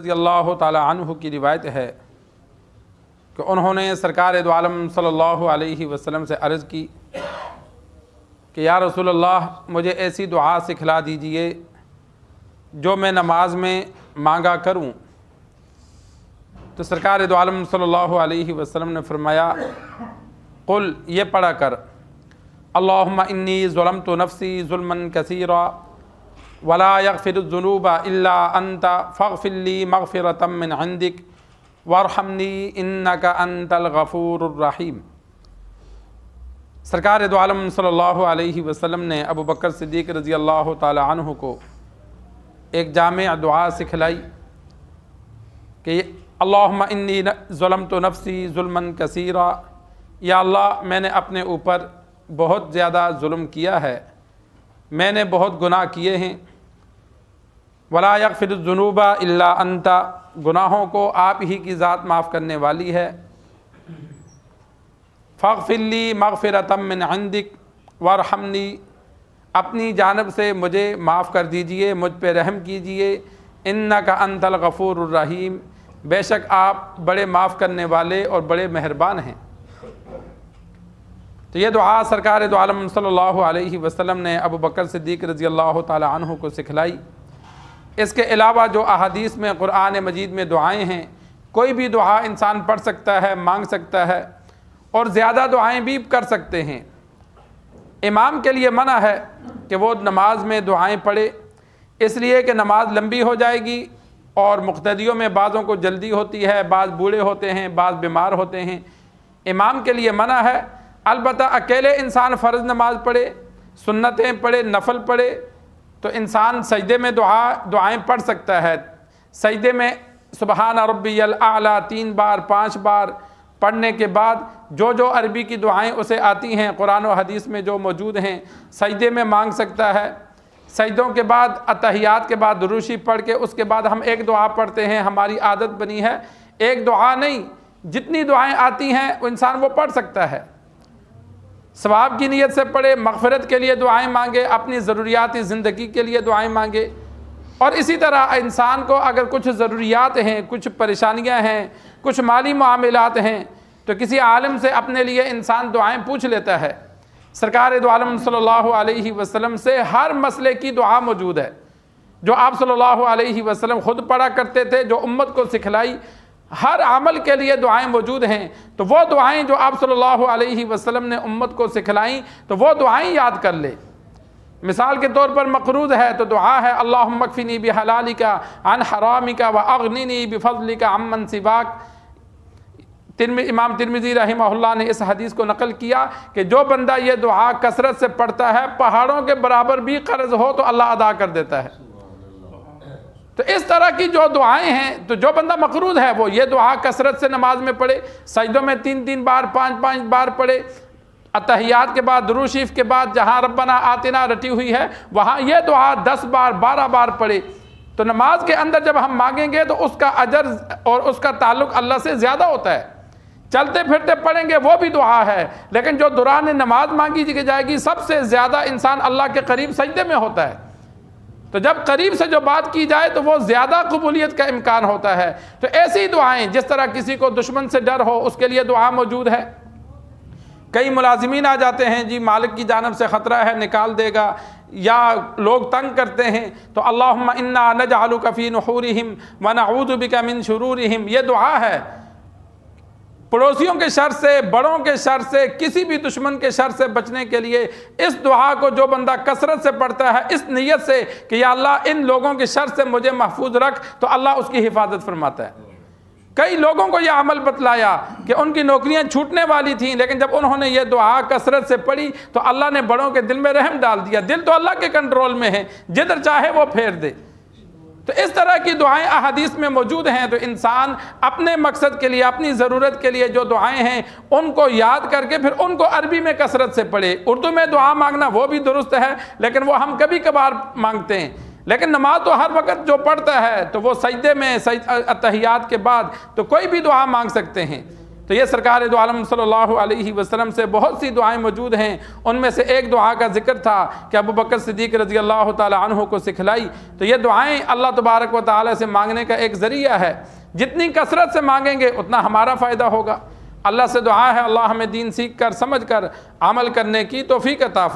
رضی اللہ تعالی عنہ کی روایت ہے کہ انہوں نے سرکار دو عالم صلی اللہ علیہ وسلم سے عرض کی کہ یا رسول اللہ مجھے ایسی دعا سکھلا دیجئے جو میں نماز میں مانگا کروں۔ تو سرکار دو عالم صلی اللہ علیہ وسلم نے فرمایا قل، یہ پڑھا کر، اللہم انی ظلمت نفسی ظلما کثیرا ولا یغفر الذنوب الا انت فاغفر لی مغفرۃ من عندک وارحمنی انک انت الغفور الرحیم۔ سرکار دو عالم صلی اللہ علیہ وسلم نے ابو بکر صدیق رضی اللہ تعالی عنہ کو ایک جامع دعا سکھلائی کہ اللہم انی ظلمت نفسی ظلما کثیرا، یا اللہ میں نے اپنے اوپر بہت زیادہ ظلم کیا ہے، میں نے بہت گناہ کیے ہیں۔ ولا یغفر الذنوب الا انت، گناہوں کو آپ ہی کی ذات معاف کرنے والی ہے۔ فاغفر لی مغفرۃ من عندک وارحمنی، اپنی جانب سے مجھے معاف کر دیجئے، مجھ پہ رحم کیجئے۔ انک انت الغفور الرحیم، بے شک آپ بڑے معاف کرنے والے اور بڑے مہربان ہیں۔ تو یہ دعا سرکار دو عالم صلی اللہ علیہ وسلم نے ابو بکر صدیق رضی اللہ تعالی عنہ کو سکھلائی۔ اس کے علاوہ جو احادیث میں قرآن مجید میں دعائیں ہیں، کوئی بھی دعا انسان پڑھ سکتا ہے، مانگ سکتا ہے، اور زیادہ دعائیں بھی کر سکتے ہیں۔ امام کے لیے منع ہے کہ وہ نماز میں دعائیں پڑھے، اس لیے کہ نماز لمبی ہو جائے گی اور مقتدیوں میں بعضوں کو جلدی ہوتی ہے، بعض بوڑھے ہوتے ہیں، بعض بیمار ہوتے ہیں۔ امام کے لیے منع ہے۔ البتہ اکیلے انسان فرض نماز پڑھے، سنتیں پڑھے، نفل پڑھے تو انسان سجدے میں دعائیں پڑھ سکتا ہے۔ سجدے میں سبحان ربی الاعلیٰ 3 بار 5 بار پڑھنے کے بعد جو عربی کی دعائیں اسے آتی ہیں، قرآن و حدیث میں جو موجود ہیں، سجدے میں مانگ سکتا ہے۔ سجدوں کے بعد اتحیات کے بعد درود شریف پڑھ کے اس کے بعد ہم ایک دعا پڑھتے ہیں، ہماری عادت بنی ہے۔ ایک دعا نہیں، جتنی دعائیں آتی ہیں وہ انسان وہ پڑھ سکتا ہے۔ ثواب کی نیت سے پڑھے، مغفرت کے لیے دعائیں مانگے، اپنی ضروریات زندگی کے لیے دعائیں مانگے، اور اسی طرح انسان کو اگر کچھ ضروریات ہیں، کچھ پریشانیاں ہیں، کچھ مالی معاملات ہیں تو کسی عالم سے اپنے لیے انسان دعائیں پوچھ لیتا ہے۔ سرکار دو عالم صلی اللہ علیہ وسلم سے ہر مسئلے کی دعا موجود ہے، جو آپ صلی اللہ علیہ وسلم خود پڑھا کرتے تھے، جو امت کو سکھلائی۔ ہر عمل کے لیے دعائیں موجود ہیں، تو وہ دعائیں جو آپ صلی اللہ علیہ وسلم نے امت کو سکھلائیں تو وہ دعائیں یاد کر لے۔ مثال کے طور پر مقروض ہے تو دعا ہے اللہم اکفنی بحلالک عن حرامک واغننی بفضلک عمن سواک۔ امام ترمذی رحمہ اللہ نے اس حدیث کو نقل کیا کہ جو بندہ یہ دعا کثرت سے پڑھتا ہے، پہاڑوں کے برابر بھی قرض ہو تو اللہ ادا کر دیتا ہے۔ تو اس طرح کی جو دعائیں ہیں، تو جو بندہ مقروض ہے وہ یہ دعا کثرت سے نماز میں پڑھے، سجدوں میں 3 بار 5 بار پڑھے، اتحیات کے بعد درود شریف کے بعد جہاں ربنا آتنا رٹی ہوئی ہے وہاں یہ دعا 10 بار 12 بار پڑھے۔ تو نماز کے اندر جب ہم مانگیں گے تو اس کا اجر اور اس کا تعلق اللہ سے زیادہ ہوتا ہے۔ چلتے پھرتے پڑھیں گے وہ بھی دعا ہے، لیکن جو دوران نماز مانگی جائے گی سب سے زیادہ انسان اللہ کے قریب سجدے میں ہوتا ہے۔ تو جب قریب سے جو بات کی جائے تو وہ زیادہ قبولیت کا امکان ہوتا ہے۔ تو ایسی دعائیں، جس طرح کسی کو دشمن سے ڈر ہو اس کے لیے دعا موجود ہے۔ کئی ملازمین آ جاتے ہیں، جی مالک کی جانب سے خطرہ ہے نکال دے گا، یا لوگ تنگ کرتے ہیں تو اللہم انا نجعلک فی نحورہم ونعوذ بک من شرورہم، یہ دعا ہے۔ پڑوسیوں کے شر سے، بڑوں کے شر سے، کسی بھی دشمن کے شر سے بچنے کے لیے اس دعا کو جو بندہ کثرت سے پڑھتا ہے اس نیت سے کہ یا اللہ ان لوگوں کے شر سے مجھے محفوظ رکھ، تو اللہ اس کی حفاظت فرماتا ہے۔ کئی لوگوں کو یہ عمل بتلایا کہ ان کی نوکریاں چھوٹنے والی تھیں، لیکن جب انہوں نے یہ دعا کثرت سے پڑھی تو اللہ نے بڑوں کے دل میں رحم ڈال دیا۔ دل تو اللہ کے کنٹرول میں ہے، جدھر چاہے وہ پھیر دے۔ تو اس طرح کی دعائیں احادیث میں موجود ہیں۔ تو انسان اپنے مقصد کے لیے، اپنی ضرورت کے لیے جو دعائیں ہیں ان کو یاد کر کے پھر ان کو عربی میں کثرت سے پڑھے۔ اردو میں دعا مانگنا وہ بھی درست ہے، لیکن وہ ہم کبھی کبھار مانگتے ہیں۔ لیکن نماز تو ہر وقت جو پڑھتا ہے تو وہ سجدے میں، اتحیات کے بعد تو کوئی بھی دعا مانگ سکتے ہیں۔ تو یہ سرکار دو عالم صلی اللہ علیہ وسلم سے بہت سی دعائیں موجود ہیں، ان میں سے ایک دعا کا ذکر تھا کہ ابو بکر صدیق رضی اللہ تعالی عنہ کو سکھلائی۔ تو یہ دعائیں اللہ تبارک و تعالی سے مانگنے کا ایک ذریعہ ہے، جتنی کثرت سے مانگیں گے اتنا ہمارا فائدہ ہوگا۔ اللہ سے دعا ہے اللہ ہمیں دین سیکھ کر سمجھ کر عمل کرنے کی توفیق عطا فرمائے۔